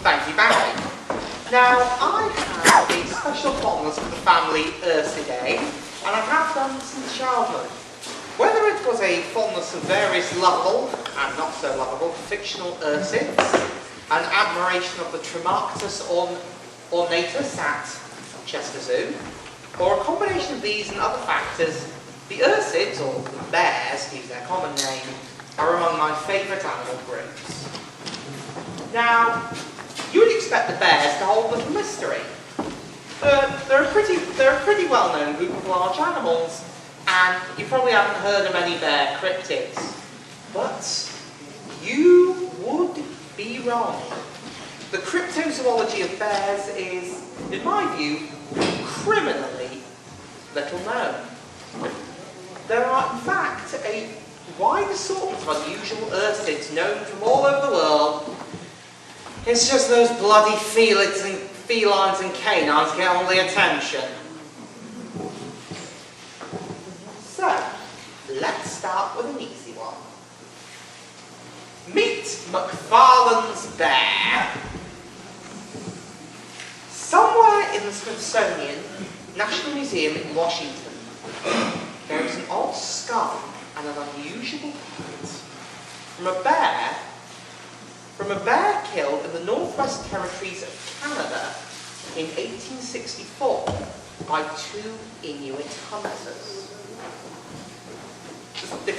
Thank you, Barry. Now, I have a special fondness for the family Ursidae, and I have done since childhood. Whether it was a fondness of various lovable and not so lovable fictional Ursids, an admiration of the Tremarctos ornatus at Chester Zoo, or a combination of these and other factors, the Ursids, or the bears, to use their common name, are among my favourite animal groups. Now, you would expect the bears to hold little mystery. They're a pretty well-known group of large animals, and you probably haven't heard of any bear cryptids. But you would be wrong. The cryptozoology of bears is, in my view, criminally little known. There are, in fact, a wide assortment of unusual Ursids known from all over the world. It's just those bloody felines and canines get all the attention. So, let's start with an easy one. Meet McFarlane's bear. Somewhere in the Smithsonian National Museum in Washington, there is an odd skull and an unusual pet from a bear killed in the Northwest Territories of Canada in 1864 by two Inuit hunters. The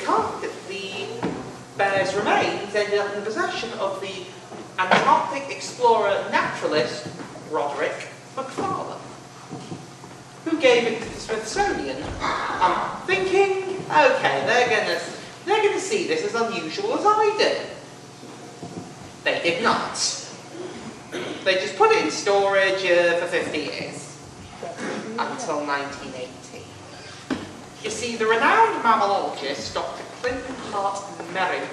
bear's remains ended up in the possession of the Antarctic explorer naturalist Roderick McFarlane, who gave it to the Smithsonian. I'm thinking, okay, they're gonna see this as unusual as I did. They did not. They just put it in storage for 50 years, until 1980. You see, the renowned mammalologist, Dr. Clinton Hart Merriam,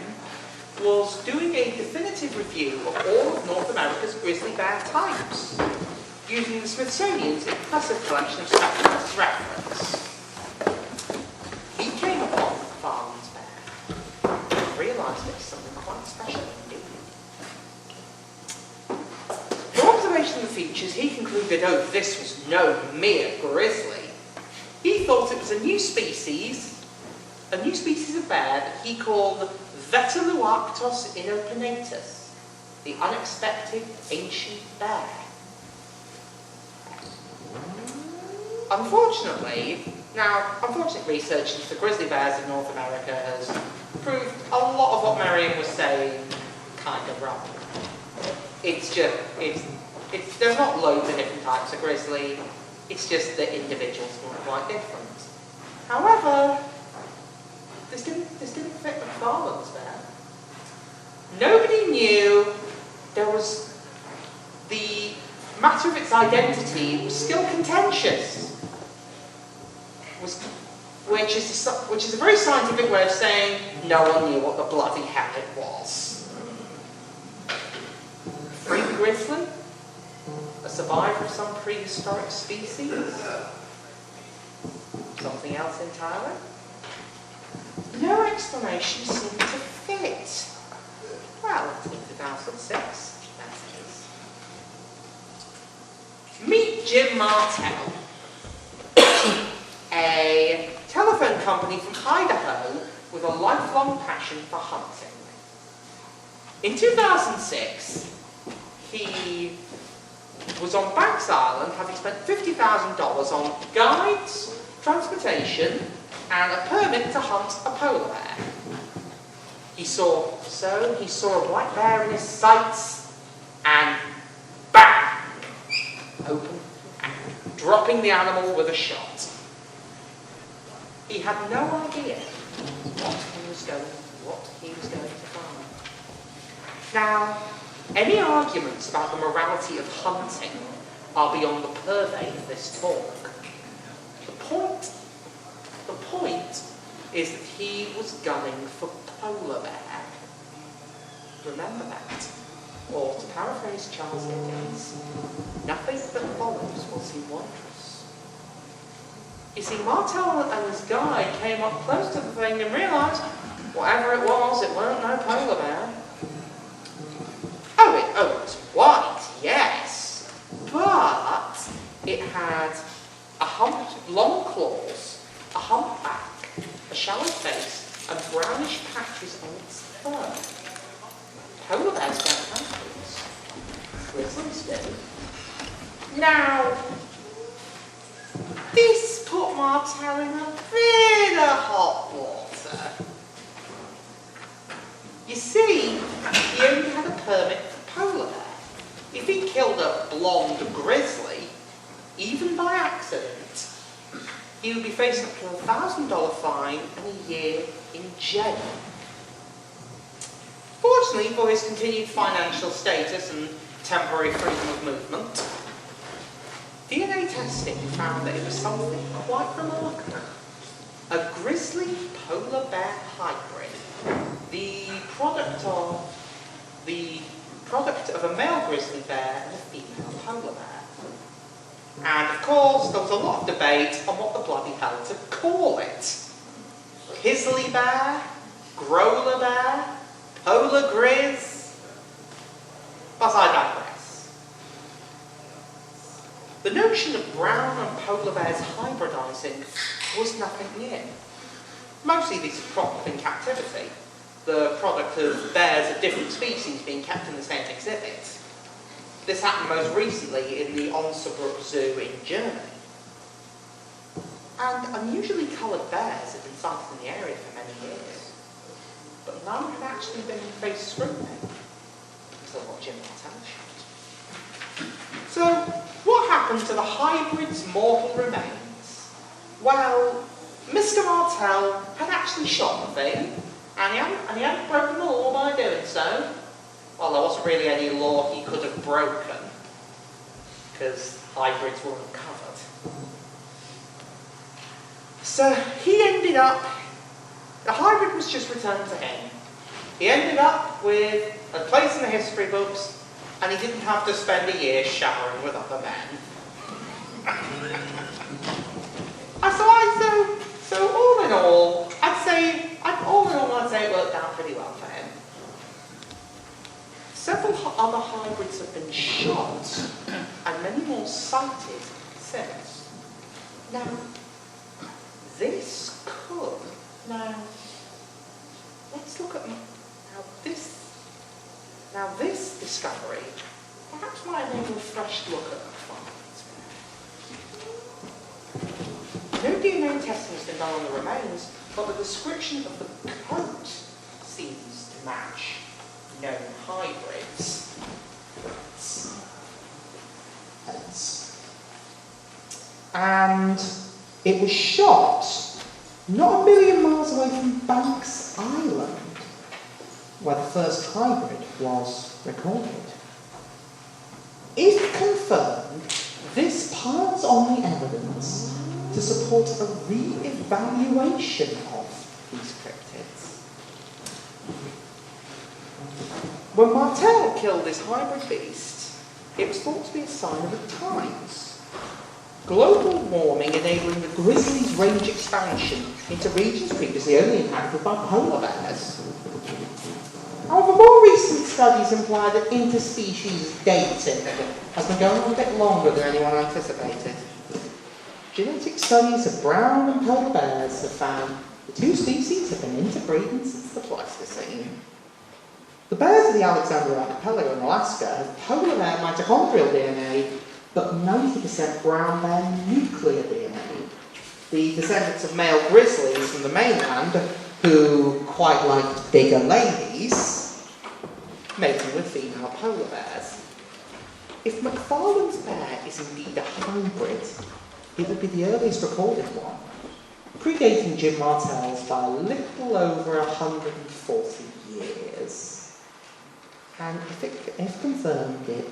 was doing a definitive review of all of North America's grizzly bear types, using the Smithsonian's impressive collection of specimens as reference. He came upon McFarlane's bear and realised it was something quite special indeed. From observation of the features, he concluded, oh, this was no mere grizzly. He thought it was a new species of bear that he called Veteluarctos inopinatus, the unexpected ancient bear. Unfortunately, research into the grizzly bears of North America has proved a lot of what Merriam was saying kind of wrong. There's not loads of different types of grizzly, it's just that individuals were quite different. However, this didn't fit McFarlane's bear. Nobody knew there was the matter of its identity was still contentious, which is a very scientific way of saying no one knew what the bloody hell it was. Free grizzly? A survivor of some prehistoric species? Something else entirely? No explanation seemed to fit. Well, in 2006, that is. Meet Jim Martell, a telephone company from Idaho with a lifelong passion for hunting. In 2006, he was on Banks Island, having spent $50,000 on guides, transportation, and a permit to hunt a polar bear. He saw a black bear in his sights, and bang! Open, dropping the animal with a shot. He had no idea what he was going to find. Now, any arguments about the morality of hunting are beyond the purvey of this talk. The point is that he was gunning for polar bear. Remember that. Or, to paraphrase Charles Dickens, nothing that follows will seem wondrous. You see, Martell and his guide came up close to the thing and realised, whatever it weren't no polar bear. Oh, it was white. long claws, a humpback, a shallow face, and brownish patches on its fur. Polar bears don't have these. Grizzlies do. Now, this put Martel in a bit of hot water. You see, he only had a permit for polar bear. If he killed a blonde grizzly, even by accident, he would be facing up to a $1,000 fine and a year in jail. Fortunately for his continued financial status and temporary freedom of movement, DNA testing found that it was something quite remarkable. A grizzly polar bear hybrid, the product of a male grizzly bear and a female polar bear. And of course, there was a lot of debate on what the bloody hell to call it. Grizzly bear, growler bear, polar grizz. But I digress. The notion of brown and polar bears hybridizing was nothing new. Mostly these are cropped up in captivity, the product of bears of different species being kept in the same exhibit. This happened most recently in the Ursids Zoo in Germany. And unusually coloured bears had been sighted in the area for many years, but none had actually been faced scrutiny until what Jim Martel shot. So, what happened to the hybrid's mortal remains? Well, Mr. Martel had actually shot the thing, and he hadn't broken the law by doing so. Well, there wasn't really any law he could have broken, because hybrids were uncovered. So he ended up, the hybrid was just returned to him. He ended up with a place in the history books, and he didn't have to spend a year showering with other men. So all in all, I'd say it worked out pretty well for him. Several other hybrids have been shot, and many more sighted since. Now, this could. Now, let's look at this discovery. Perhaps might enable a fresh look at the find. No DNA testing has been done on the remains, but the description of the coat seems to match known hybrids. And it was shot not a million miles away from Banks Island, where the first hybrid was recorded. If confirmed, this piles on the evidence to support a re-evaluation of these cryptids. When Martel killed this hybrid beast, it was thought to be a sign of the times. Global warming enabling the grizzly's range expansion into regions previously only inhabited by polar bears. However, more recent studies imply that interspecies dating has been going on a bit longer than anyone anticipated. Genetic studies of brown and polar bears have found the two species have been interbreeding since the Pleistocene. The bears of the Alexander Archipelago in Alaska have polar bear mitochondrial DNA, but 90% brown bear nuclear DNA. The descendants of male grizzlies from the mainland, who quite liked bigger ladies, mating with female polar bears. If McFarlane's bear is indeed a hybrid, it would be the earliest recorded one, predating Jim Martel's by a little over 140 years. And if confirmed, it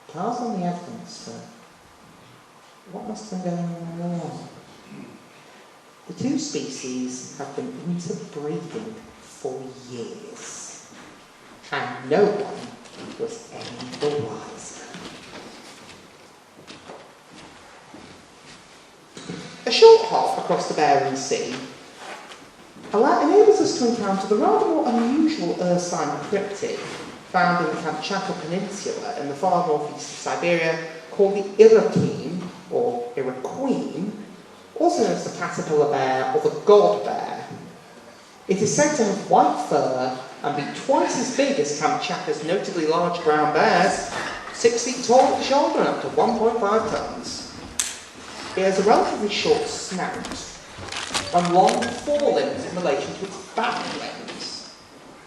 piles on the evidence for what must have been going on all along. The two species have been interbreeding for years, and no one was any the wiser. A short hop across the Bering Sea enables us to encounter the rather more unusual ursine cryptid found in the Kamchatka Peninsula in the far northeast of Siberia, called the Iroquois, or Iroquois, also known as the caterpillar bear or the god bear. It is said to have white fur and be twice as big as Kamchatka's notably large brown bears, 6 feet tall at the shoulder and up to 1.5 tons. It has a relatively short snout and long forelimbs in relation to its back limbs.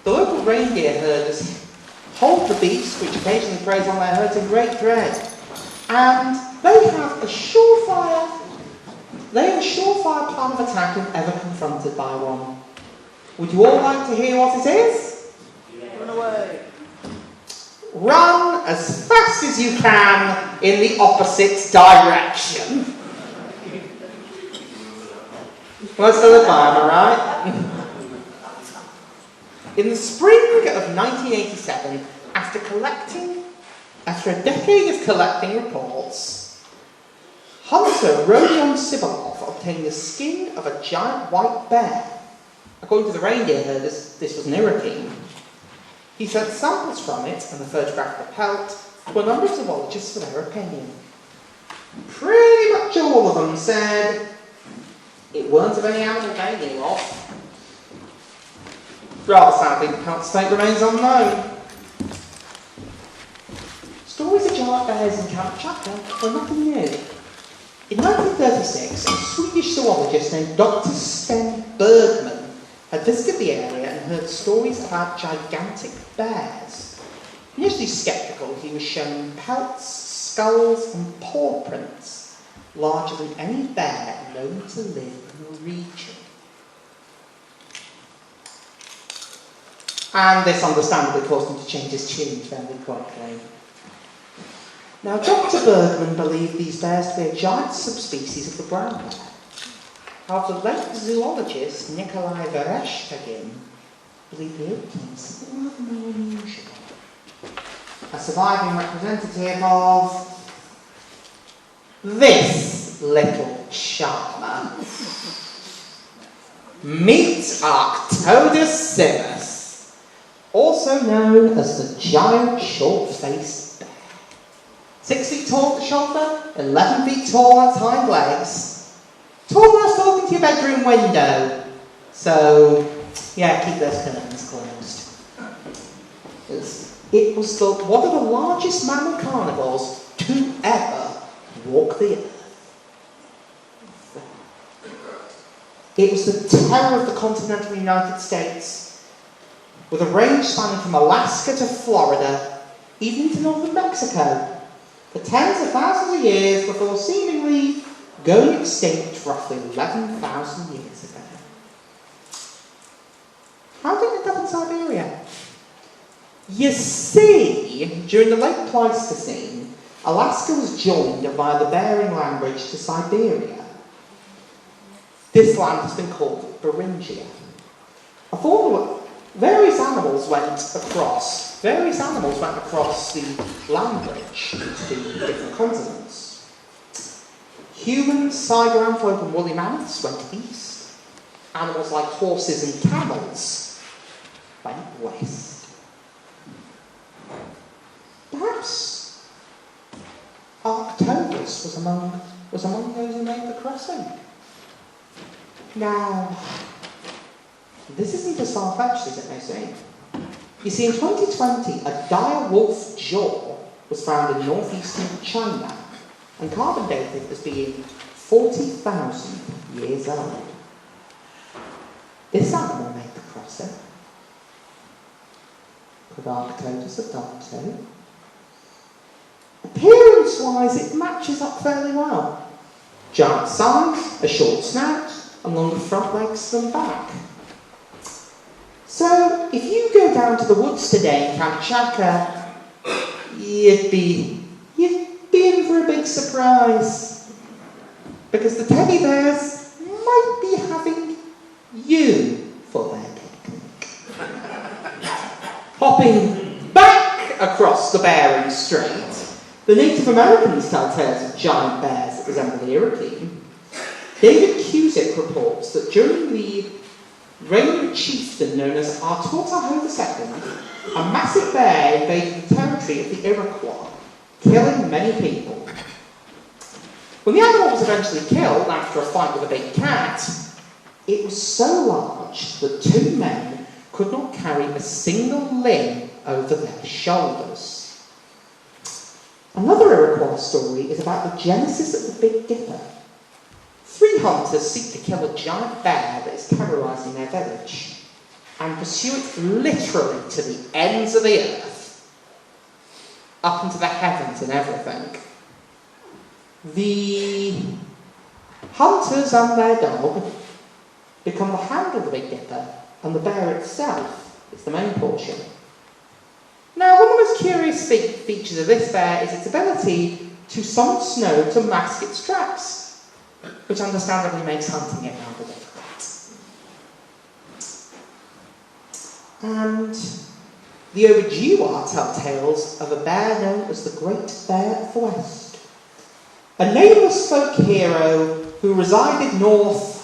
The local reindeer herders hold the beast, which occasionally preys on their herds, in great dread. And they have a surefire plan of attack if ever confronted by one. Would you all like to hear what it is? Run away. Run as fast as you can in the opposite direction. Well, that's still a fire, am I right? In the spring of 1987, after a decade of collecting reports, hunter Rodion Sibalov obtained the skin of a giant white bear. According to the reindeer herders, this was an Iraqi. He sent samples from it and the photograph of the pelt to a number of zoologists for their opinion. Pretty much all of them said it weren't of any animal they knew of. Rather sadly, the pelt's fate remains unknown. Stories of giant bears in Kamchatka were nothing new. In 1936, a Swedish zoologist named Dr. Sten Bergman had visited the area and heard stories about gigantic bears. Initially sceptical, he was shown pelts, skulls and paw prints larger than any bear known to live in the region. And this understandably caused him to change his tune fairly quickly. Now, Dr. Bergman believed these bears to be a giant subspecies of the brown bear. However, the late zoologist Nikolai Vereshchagin believed the ape was something rather more unusual. A surviving representative of this little charmer. Meet Arctodus simus, also known as the giant short-faced bear. 6 feet tall at the shoulder, 11 feet tall at its hind legs. Tall enough to look into your bedroom window. So, yeah, keep those curtains closed. It was one of the largest mammal carnivores to ever walk the earth. It was the terror of the continental United States, with a range spanning from Alaska to Florida, even to northern Mexico, for tens of thousands of years before seemingly going extinct roughly 11,000 years ago. How did it end up in Siberia? You see, during the late Pleistocene, Alaska was joined via the Bering Land Bridge to Siberia. This land has been called Beringia. Various animals went across the land bridge to different continents. Humans, cyber antelope and woolly mammoths went east. Animals like horses and camels went west. Perhaps Arctodus was among those who made the crossing. Now, this isn't as far-fetched as it may seem. You see, in 2020, a dire wolf jaw was found in northeastern China and carbon dated as being 40,000 years old. This animal made the crossing. Could Arctodus have done so? Appearance-wise, it matches up fairly well. Giant size, a short snout, and longer front legs than back. So, if you go down to the woods today in Kamchatka, you'd be in for a big surprise. Because the teddy bears might be having you for their picnic. Hopping back across the Bering Strait, the Native Americans tell tales of giant bears that resemble the Iroquois. David Cusick reports that during the reign of a chieftain known as Arturtaho II, a massive bear invaded the territory of the Iroquois, killing many people. When the animal was eventually killed after a fight with a big cat, it was so large that two men could not carry a single limb over their shoulders. Another Iroquois story is about the genesis of the Big Dipper. Three hunters seek to kill a giant bear that is terrorising their village and pursue it literally to the ends of the earth, up into the heavens and everything. The hunters and their dog become the handle of the Big Dipper, and the bear itself is the main portion. Now, one of the most curious features of this bear is its ability to summon snow to mask its tracks, which understandably makes hunting it rather difficult. And the Ojibwa tell tales of a bear known as the Great Bear of the West, a nameless folk hero who resided north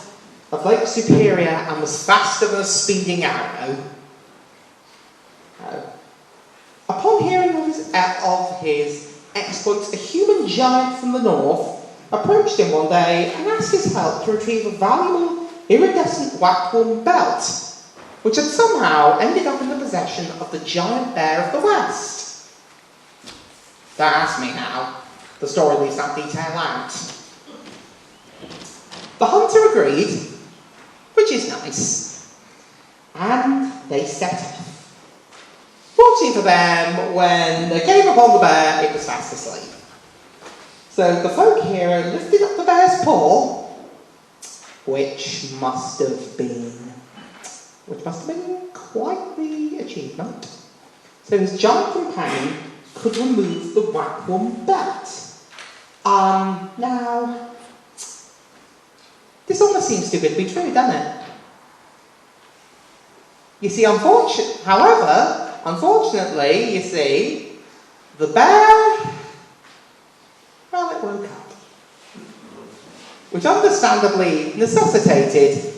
of Lake Superior and was faster than a speeding arrow. Upon hearing of his exploits, a human giant from the north approached him one day and asked his help to retrieve a valuable iridescent whackworm belt, which had somehow ended up in the possession of the giant bear of the West. Don't ask me how. The story leaves that detail out. The hunter agreed, which is nice, and they set off. Fortunately for them, when they came upon the bear, it was fast asleep. So the folk hero lifted up the bear's paw, which must have been quite the achievement. So his giant companion could remove the whackworm belt. Now, this almost seems too good to be true, doesn't it? You see, unfortunately, you see, the bear, well, it woke up, which understandably necessitated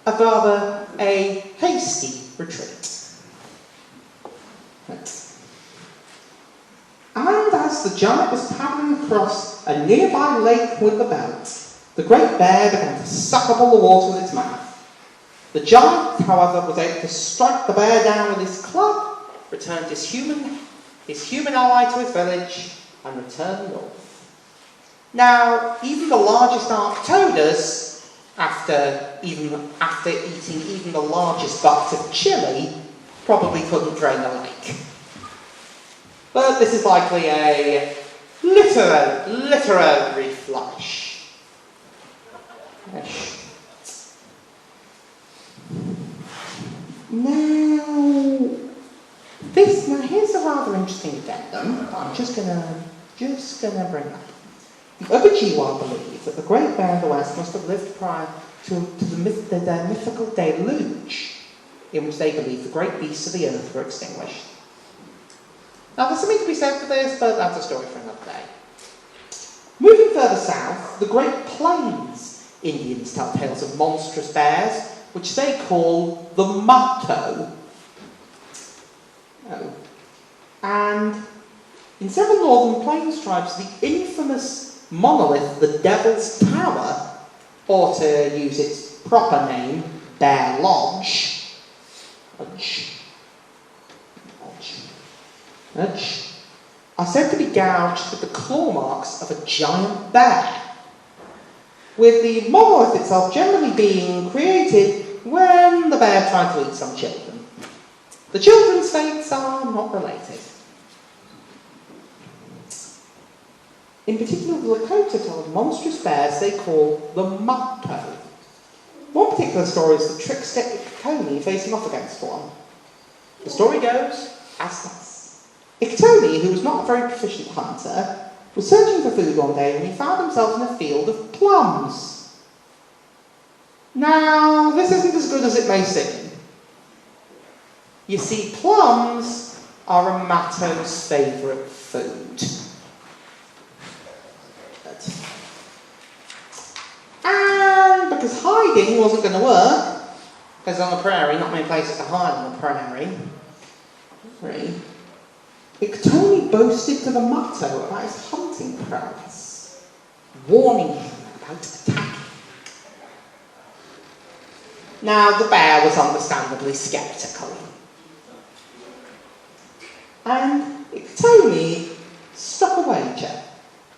a hasty retreat. And as the giant was paddling across a nearby lake with the belt, the great bear began to suck up all the water with its mouth. The giant, however, was able to strike the bear down with his club, returned his human ally to his village, and returned north. Now, even the largest Arctodus, after eating even the largest bucket of chili, probably couldn't drain the lake. But this is likely a literary flourish. Now, here's a rather interesting addendum that I'm just gonna bring up. The Ojibwa believe that the Great Bear of the West must have lived prior to their mythical deluge, in which they believe the great beasts of the earth were extinguished. Now, there's something to be said for this, but that's a story for another day. Moving further south, the Great Plains Indians tell tales of monstrous bears, which they call the Mutto. And in several northern plains tribes, the infamous monolith, the Devil's Tower, or to use its proper name, Bear Lodge, are said to be gouged with the claw marks of a giant bear, with the monolith itself generally being created when the bear tried to eat some children. The children's fates are not related. In particular, the Lakota tell of monstrous bears they call the Mutto. One particular story is the trickster Ictoni facing off against one. The story goes as thus. Ictoni, who was not a very proficient hunter, was searching for food one day when he found himself in a field of plums. Now, this isn't as good as it may seem. You see, plums are a Matto's favourite food. And because hiding wasn't going to work, because on the prairie, not many places to hide on the prairie, Ictoni boasted to the Mutto about his hunting prowess. warning him about attacking. Now, the bear was understandably sceptical. And Tony struck a wager.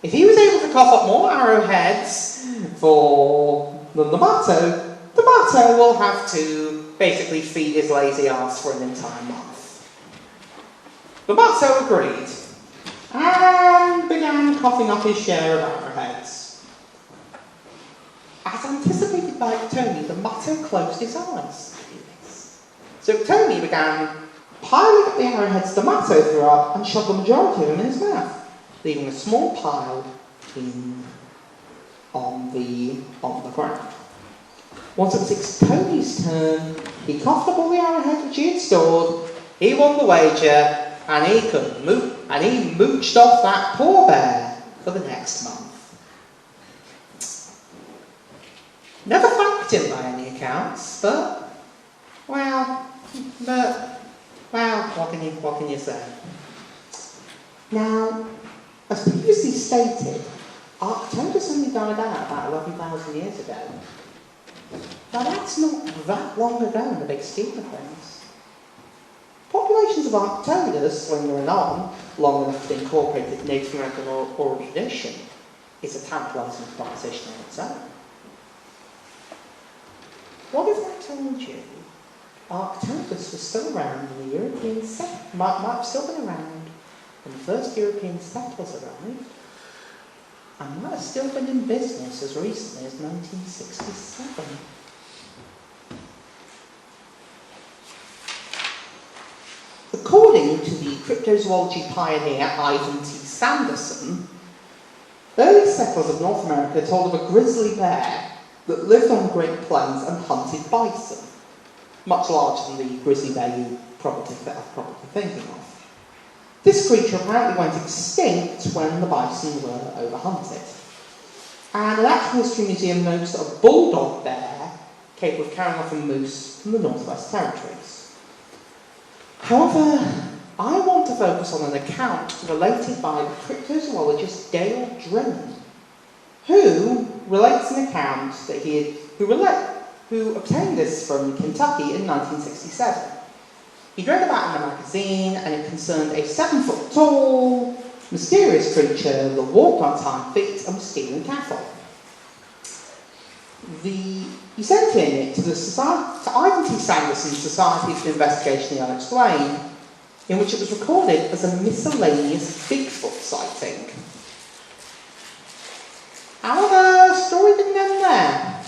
If he was able to cough up more arrowheads than the Matto will have to basically feed his lazy ass for an entire month. The Matto agreed and began coughing up his share of arrowheads. As anticipated by Tony, the Matto closed his eyes to do this. So Tony began piling up the arrowheads the Matto threw up and shoved the majority of them in his mouth, leaving a small pile on the ground. Once it was Tony's turn, he coughed up all the arrowheads which he had stored, he won the wager, and he mooched off that poor bear for the next month. Never thanked him by any accounts, but what can you say? Now, as previously stated, Arctodus only died out about 11,000 years ago. Now that's not that long ago in the big scheme of things. Populations of Arctodus lingering on long enough to incorporate the Native American oral tradition is a tantalising proposition in its own. What if I told you Arctodus was still around when the Europeans might have still been around when the first European settlers arrived, and might have still been in business as recently as 1967? According to the cryptozoology pioneer Ivan T. Sanderson, early settlers of North America told of a grizzly bear that lived on the Great Plains and hunted bison, much larger than the grizzly bear you probably thinking of. This creature apparently went extinct when the bison were overhunted. And the Natural History Museum notes a bulldog bear capable of carrying off a moose from the Northwest Territories. However, I want to focus on an account related by the cryptozoologist Dale Drennan, who relates an account that who obtained this from Kentucky in 1967. He read about it in a magazine, and it concerned a 7-foot-tall, mysterious creature that walked on its hind feet and was stealing cattle. He sent in it to Ivan T. Sanderson's Society for the Investigation of the Unexplained, in which it was recorded as a miscellaneous Bigfoot sighting. However, the story didn't end there.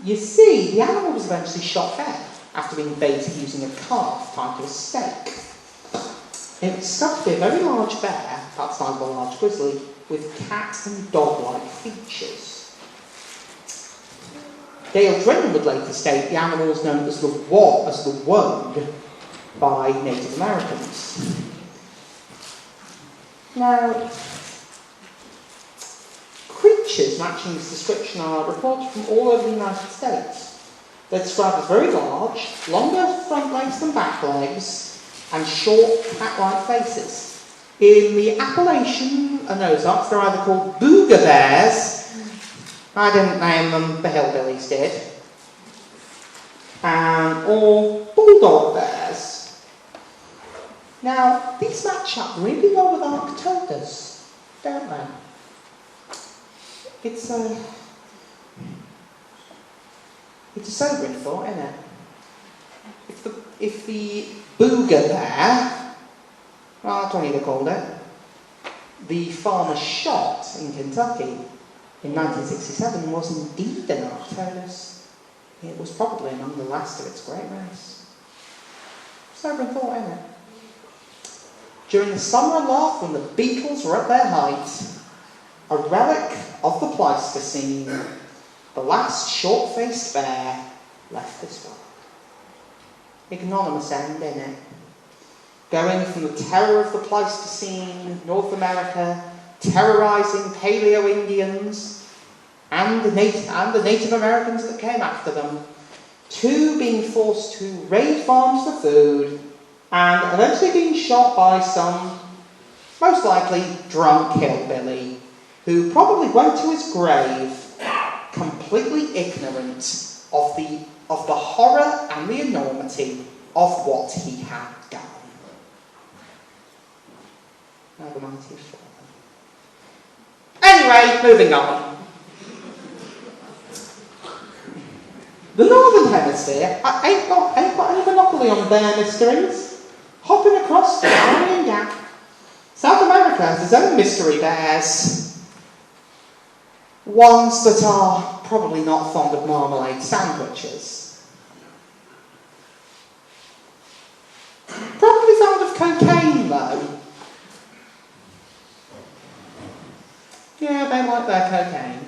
You see, the animal was eventually shot dead after being baited using a calf tied to a stake. It was discovered to be a very large bear, about the size of a large grizzly, with cat and dog-like features. Dale Drennan would later state the animal was known as the woad by Native Americans. Now, creatures matching this description are reported from all over the United States. They're described as very large, longer front legs than back legs, and short, cat-like faces. In the Appalachian and Ozarks, they're either called booger bears, I didn't name them, the hillbillies did, or bulldog bears. Now, these match up really well with Arctodus, don't they? It's a sobering thought, isn't it? If the booger bear, well, that's what they called it, the farmer shot in Kentucky in 1967 was indeed an Arctodus, it was probably among the last of its great race. Sobering thought, isn't it? During the summer love, when the beetles were at their height, a relic of the Pleistocene, the last short-faced bear left this world. Ignominious end, innit? Going from the terror of the Pleistocene, North America, terrorising Paleo-Indians and the Native Americans that came after them, to being forced to raid farms for food and eventually being shot by some, most likely, drunk hillbilly who probably went to his grave completely ignorant of the horror and the enormity of what he had done. Anyway, moving on. The Northern Hemisphere ain't got any monopoly on bear mysteries. Hopping across the Aryan Gap, South America has its own mystery bears. Ones that are probably not fond of marmalade sandwiches. Probably fond of cocaine, though. Yeah, they like their cocaine.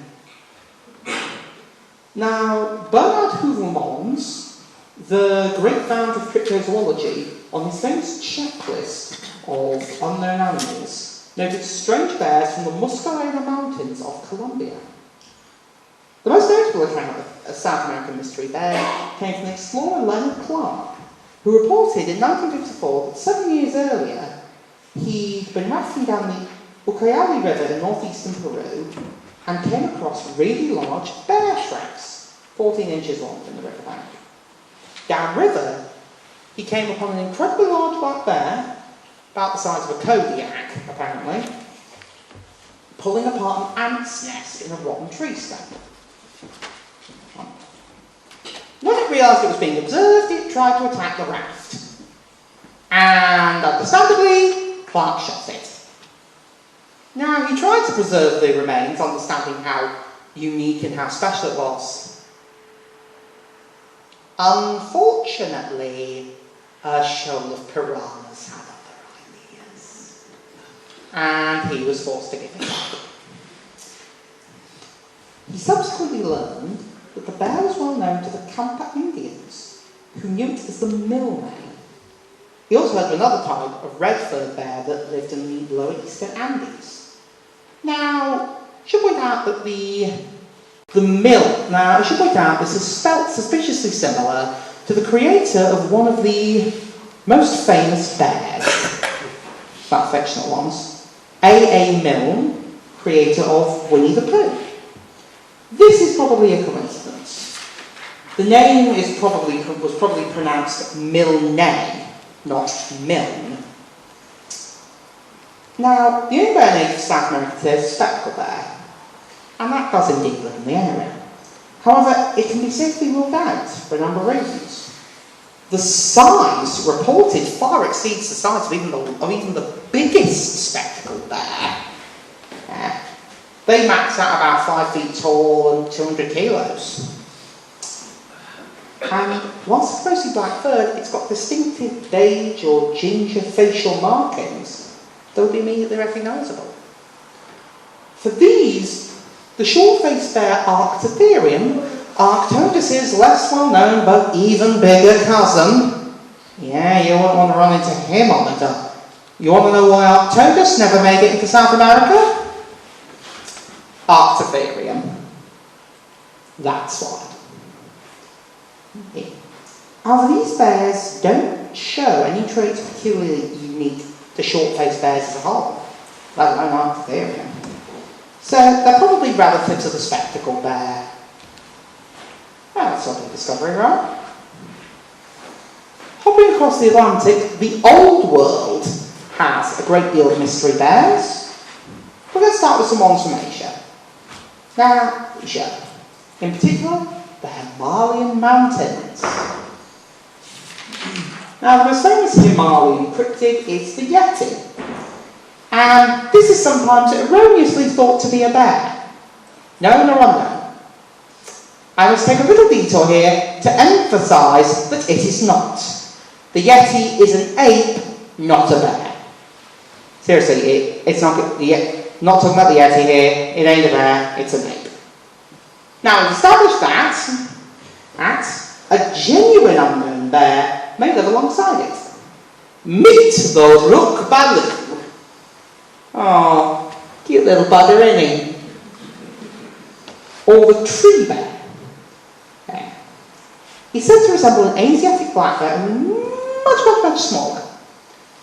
Now, Bernard Heuvelmans, the great founder of cryptozoology, on his famous checklist of unknown animals, noted strange bears from the Muscarena Mountains of Colombia. The most notable account of a South American mystery bear came from the explorer Leonard Clark, who reported in 1954 that 7 years earlier he'd been rafting down the Ucayali River in northeastern Peru and came across really large bear tracks, 14 inches long in the riverbank. Downriver, he came upon an incredibly large black bear, about the size of a Kodiak, apparently, pulling apart an ant's nest in a rotten tree stump. When it realised it was being observed, it tried to attack the raft. And, understandably, Clark shot it. Now, he tried to preserve the remains, understanding how unique and how special it was. Unfortunately, a shoal of piranhas had other ideas, and he was forced to give it up. He subsequently learned that the bear was well known to the Campa Indians, who knew it as the millman. He also heard of another type of red-furred bear that lived in the lower eastern Andes. Now, I should point out that this is spelt suspiciously similar to the creator of one of the most famous bears, not fictional ones, A.A. Milne, creator of Winnie the Pooh. This is probably a coincidence. The name was probably pronounced Milne, not Milne. Now, the only bear native to South America today is a spectacled bear, and that does indeed live in the area. However, it can be safely ruled out for a number of reasons. The size reported far exceeds the size of even the biggest spectacled bear. They max out about 5 feet tall and 200 kilos. And whilst it's mostly black-furred, it's got distinctive beige or ginger facial markings that would be immediately recognisable. For these, the short-faced bear Arctotherium, Arctodus' less well-known but even bigger cousin. Yeah, you wouldn't want to run into him on the dump. You want to know why Arctodus never made it into South America? Arctotherium. That's why. However, these bears don't show any traits peculiarly unique to short-faced bears as a whole, let alone Arctotherium. So they're probably relatives of the spectacled bear. Well, that's sort of discovery, right? Hopping across the Atlantic, the Old World has a great deal of mystery bears. But let's start with some ones from Asia. Now, Asia. In particular, the Himalayan mountains. Now, the most famous Himalayan cryptid is the Yeti. And this is sometimes erroneously thought to be a bear. Known or unknown. I must take a little detour here to emphasise that it is not. The Yeti is an ape, not a bear. Seriously, it's not talking about the Yeti here, it ain't a bear, it's an ape. Now, we've established that a genuine unknown bear may live alongside it. Meet the Rook-Baloo. Oh, cute little bugger, isn't he? Or the tree bear. Okay. He's said to resemble an Asiatic black bear and much smaller.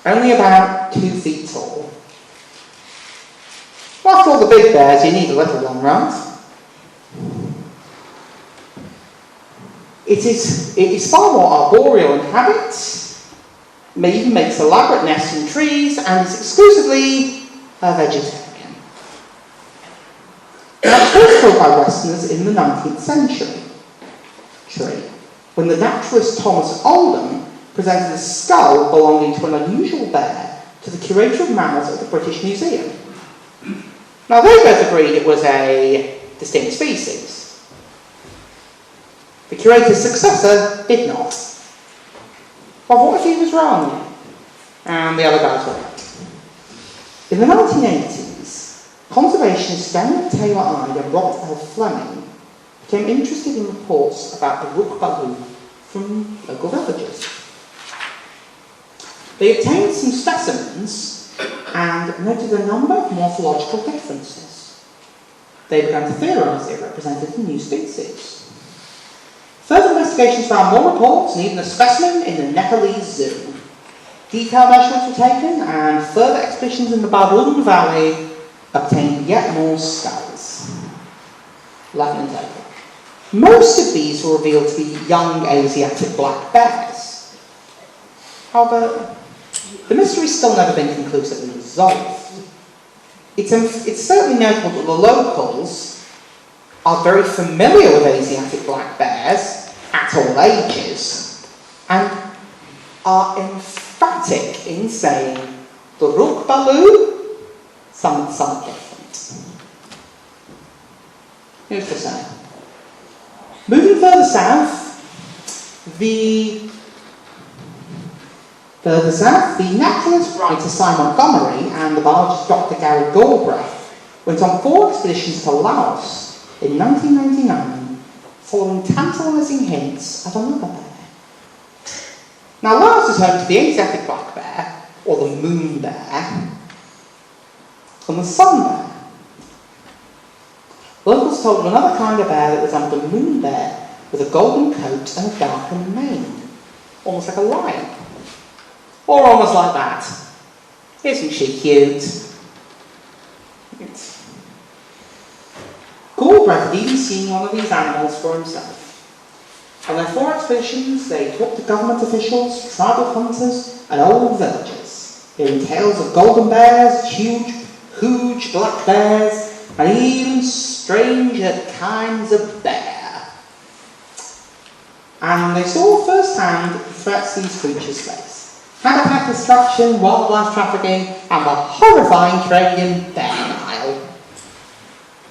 Only about 2 feet tall. Well, after all the big bears, you need a little one, right? It is far more arboreal in habit, even makes elaborate nests in trees, and is exclusively a vegetarian. Now, it was first killed by Westerners in the 19th century, when the naturalist Thomas Oldham presented a skull belonging to an unusual bear to the curator of mammals at the British Museum. Now, they both agreed it was a distinct species. The curator's successor did not. But what if he was wrong? And the other guys were right. In the 1980s, conservationists Daniel Taylor-Ide and Robert L. Fleming became interested in reports about the rook baloo from local villages. They obtained some specimens and noted a number of morphological differences. They began to theorise it represented a new species. Further investigations found more reports and even a specimen in the Nepalese Zoo. Detailed measurements were taken, and further expeditions in the Baroon Valley obtained yet more skulls. 11 in total. Most of these were revealed to be young Asiatic black bears. However, the mystery's still never been conclusively resolved. It's certainly notable that the locals are very familiar with Asiatic black bears at all ages and are emphatic in saying the rook baloo, something different. Here's the saying. Moving further south, the naturalist writer Simon Montgomery and the biologist Dr. Gary Galbraith went on 4 expeditions to Laos in 1999, following tantalising hints of another bear. Now, Laos is home to the Asiatic black bear, or the moon bear, and the sun bear. Locals told of another kind of bear that resembled a moon bear with a golden coat and a darkened mane, almost like a lion. Or almost like that. Isn't she cute? Galbraith had even seen one of these animals for himself. On their 4 expeditions, they talked to government officials, tribal hunters, and old villagers, hearing tales of golden bears, huge black bears, and even stranger kinds of bear. And they saw firsthand the threats these creatures face: habitat destruction, wildlife trafficking, and the horrifying trade in bear Nile.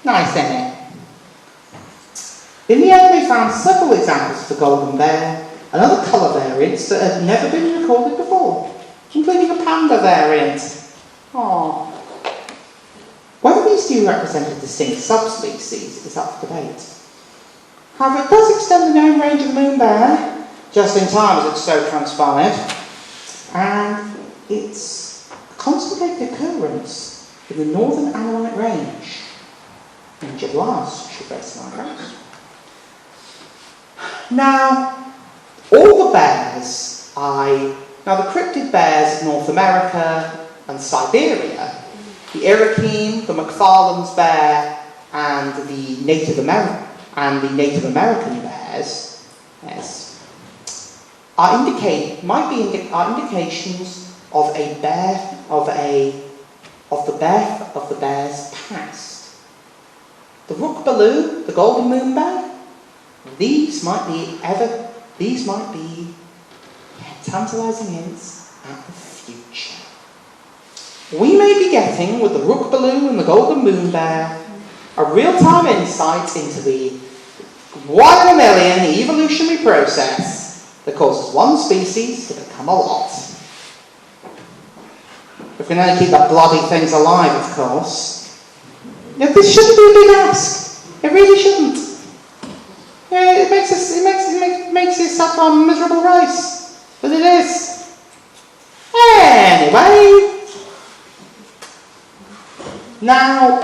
Nice, isn't it? In the end, they found several examples of the golden bear and other colour variants that had never been recorded before, including a panda variant. Aww. Whether these do represent a distinct subspecies is up for debate. However, it does extend the known range of the moon bear, just in time as it's so transpired, and it's a concentrated occurrence in the northern Annamite range. In Jablas should rest my house. Now, all the bears, the cryptid bears of North America and Siberia, the Iroquois, the McFarlane's bear, and the Native American bears, yes, are indications of the bear's past. The rook baloo, the golden moon bear, these might be tantalising hints at the future. We may be getting, with the rook baloo and the golden moon bear, a real-time insight into the 1 in a million evolutionary process that causes one species to become a lot. If we can only keep the bloody things alive, of course. Now, this shouldn't be a big ask. It really shouldn't. Yeah, it makes us suffer a miserable race, but it is. Anyway, now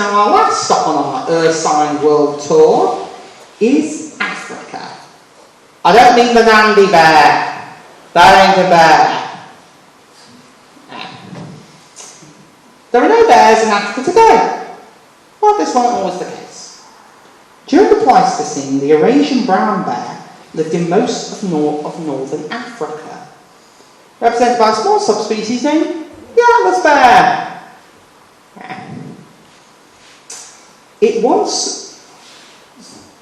our last stop on our Ursine World Tour is Africa. I don't mean the Nandi bear. That ain't a bear. There are no bears in Africa today. Well, this wasn't always the case. During the Pleistocene, the Eurasian brown bear lived in most of northern Africa, represented by a small subspecies named the Atlas bear. It once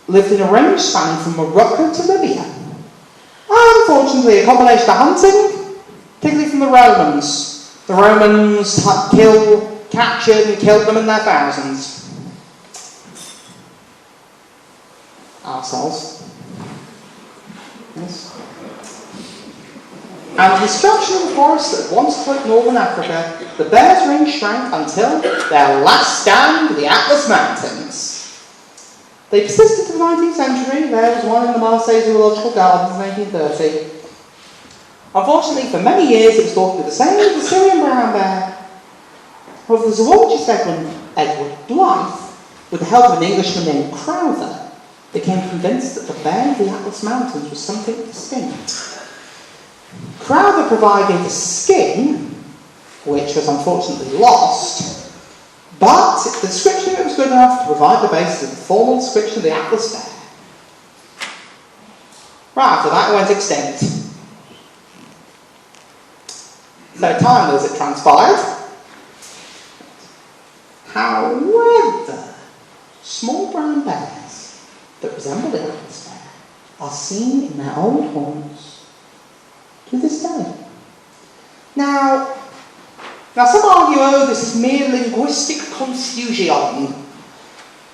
lived in a range spanning from Morocco to Libya. Unfortunately, a combination of hunting, particularly from the Romans. The Romans captured and killed them in their thousands. Ourselves. Yes. And the destruction of the forests that once cloaked northern Africa, the bears' range shrank until their last stand, the Atlas Mountains. They persisted to the 19th century. There was one in the Marseille Zoological Gardens in 1930. Unfortunately, for many years it was thought to be the same as the Syrian brown bear. However, the zoologist Edward Blythe, with the help of an Englishman named Crowther, became convinced that the bear of the Atlas Mountains was something distinct. Crowther provided a skin, which was unfortunately lost, but the description of it was good enough to provide the basis of the formal description of the Atlas bear. Right after that, it went extinct. So time as it transpired. However, small brown bears that resemble the Atlas bear are seen in their old haunts to this day. Now some argue, oh, this is mere linguistic confusion.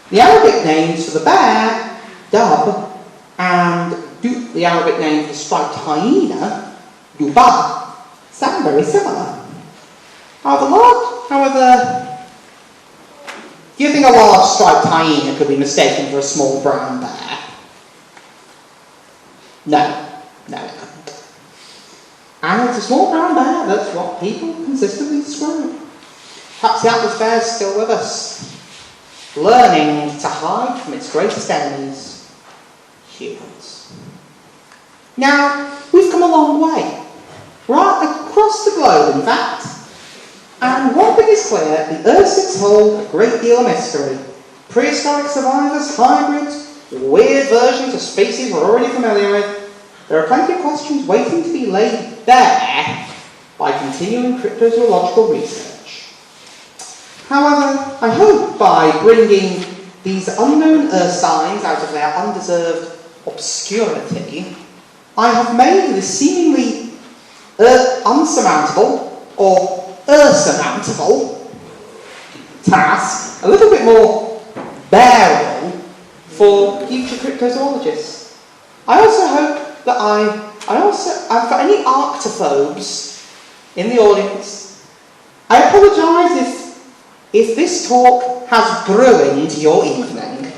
The Arabic names for the bear, dub, and the Arabic name for the striped hyena, dubab, sound very similar. However, do you think a large striped hyena could be mistaken for a small brown bear? No, it couldn't. And it's a small brown bear, that's what people consistently describe. Perhaps the Atlas bear is still with us, learning to hide from its greatest enemies, humans. Now, we've come a long way, right across the globe, in fact. And one thing is clear, the Ursids hold a great deal of mystery. Prehistoric survivors, hybrids, weird versions of species we're already familiar with. There are plenty of questions waiting to be laid bare by continuing cryptozoological research. However, I hope by bringing these unknown ursines out of their undeserved obscurity, I have made this seemingly unsurmountable or surmountable task a little bit more bearable for future cryptozoologists. I also hope that for any arctophobes in the audience, I apologise if this talk has ruined your evening.